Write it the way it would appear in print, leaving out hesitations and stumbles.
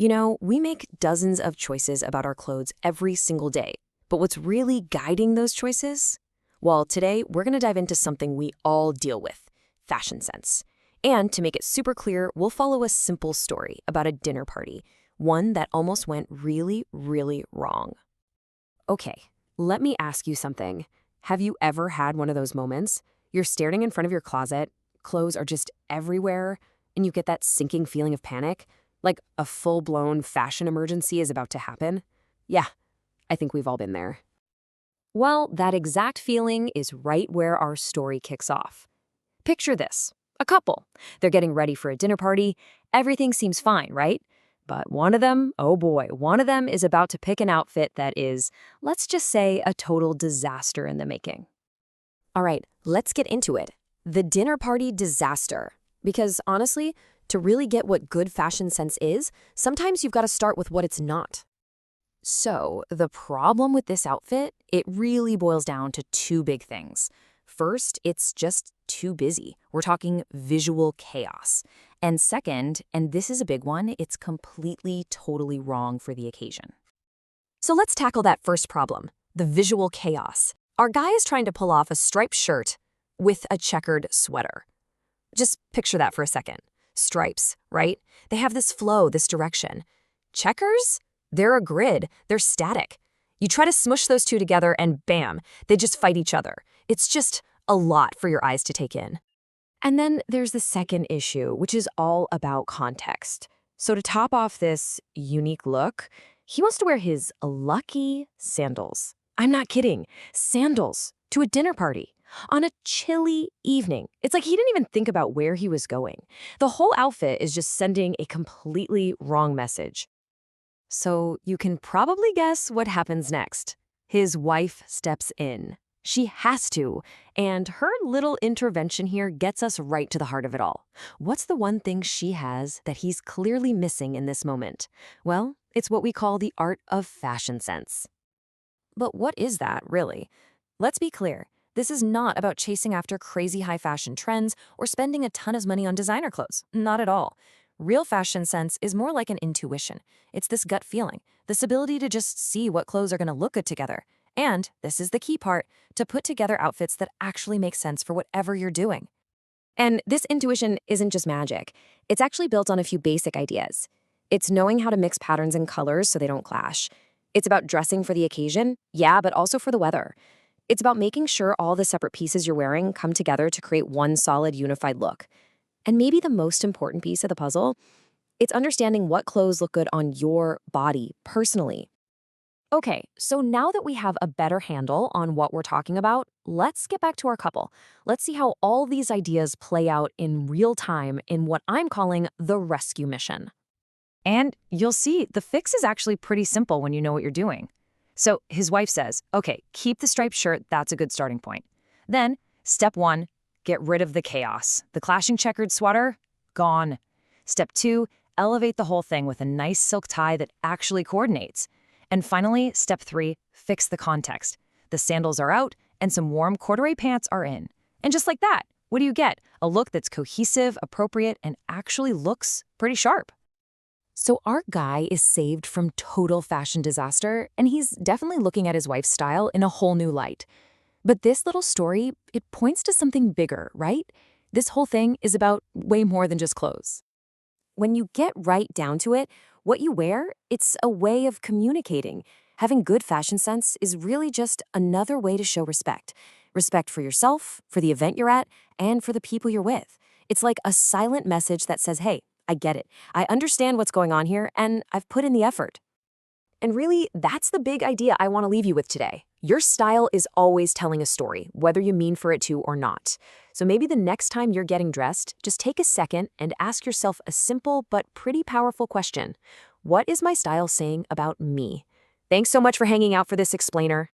You know, we make dozens of choices about our clothes every single day. But what's really guiding those choices? Well, today we're going to dive into something we all deal with, fashion sense. And to make it super clear, we'll follow a simple story about a dinner party, one that almost went really, really wrong. Okay, let me ask you something. Have you ever had one of those moments? You're staring in front of your closet, clothes are just everywhere, and you get that sinking feeling of panic, like a full-blown fashion emergency is about to happen? Yeah, I think we've all been there. Well, that exact feeling is right where our story kicks off. Picture this. A couple. They're getting ready for a dinner party. Everything seems fine, right? But one of them, oh boy, one of them is about to pick an outfit that is, let's just say, a total disaster in the making. All right, let's get into it. The dinner party disaster. Because honestly, to really get what good fashion sense is, sometimes you've got to start with what it's not. So, the problem with this outfit, it really boils down to two big things. First, it's just too busy. We're talking visual chaos. And second, and this is a big one, it's completely, totally wrong for the occasion. So let's tackle that first problem, the visual chaos. Our guy is trying to pull off a striped shirt with a checkered sweater. Just picture that for a second. Stripes, right? They have this flow, this direction. Checkers? They're a grid. They're static. You try to smush those two together and bam, they just fight each other. It's just a lot for your eyes to take in. And then there's the second issue, which is all about context. So to top off this unique look, he wants to wear his lucky sandals. I'm not kidding. Sandals to a dinner party on a chilly evening. It's like he didn't even think about where he was going. The whole outfit is just sending a completely wrong message. So you can probably guess what happens next. His wife steps in. She has to, and her little intervention here gets us right to the heart of it all. What's the one thing she has that he's clearly missing in this moment? Well, it's what we call the art of fashion sense. But what is that, really? Let's be clear. This is not about chasing after crazy high fashion trends or spending a ton of money on designer clothes. Not at all. Real fashion sense is more like an intuition. It's this gut feeling, this ability to just see what clothes are going to look good together. And, this is the key part, to put together outfits that actually make sense for whatever you're doing. And this intuition isn't just magic. It's actually built on a few basic ideas. It's knowing how to mix patterns and colors so they don't clash. It's about dressing for the occasion, yeah, but also for the weather. It's about making sure all the separate pieces you're wearing come together to create one solid, unified look. And maybe the most important piece of the puzzle, it's understanding what clothes look good on your body, personally. Okay, so now that we have a better handle on what we're talking about, let's get back to our couple. Let's see how all these ideas play out in real time in what I'm calling the rescue mission. And you'll see the fix is actually pretty simple when you know what you're doing. So his wife says, okay, keep the striped shirt, that's a good starting point. Then, step 1, get rid of the chaos. The clashing checkered sweater, gone. Step 2, elevate the whole thing with a nice silk tie that actually coordinates. And finally, step 3, fix the context. The sandals are out and some warm corduroy pants are in. And just like that, what do you get? A look that's cohesive, appropriate, and actually looks pretty sharp. So our guy is saved from total fashion disaster, and he's definitely looking at his wife's style in a whole new light. But this little story, it points to something bigger, right? This whole thing is about way more than just clothes. When you get right down to it, what you wear, it's a way of communicating. Having good fashion sense is really just another way to show respect. Respect for yourself, for the event you're at, and for the people you're with. It's like a silent message that says, hey, I get it. I understand what's going on here, and I've put in the effort. And really, that's the big idea I want to leave you with today. Your style is always telling a story, whether you mean for it to or not. So maybe the next time you're getting dressed, just take a second and ask yourself a simple but pretty powerful question. What is my style saying about me? Thanks so much for hanging out for this explainer.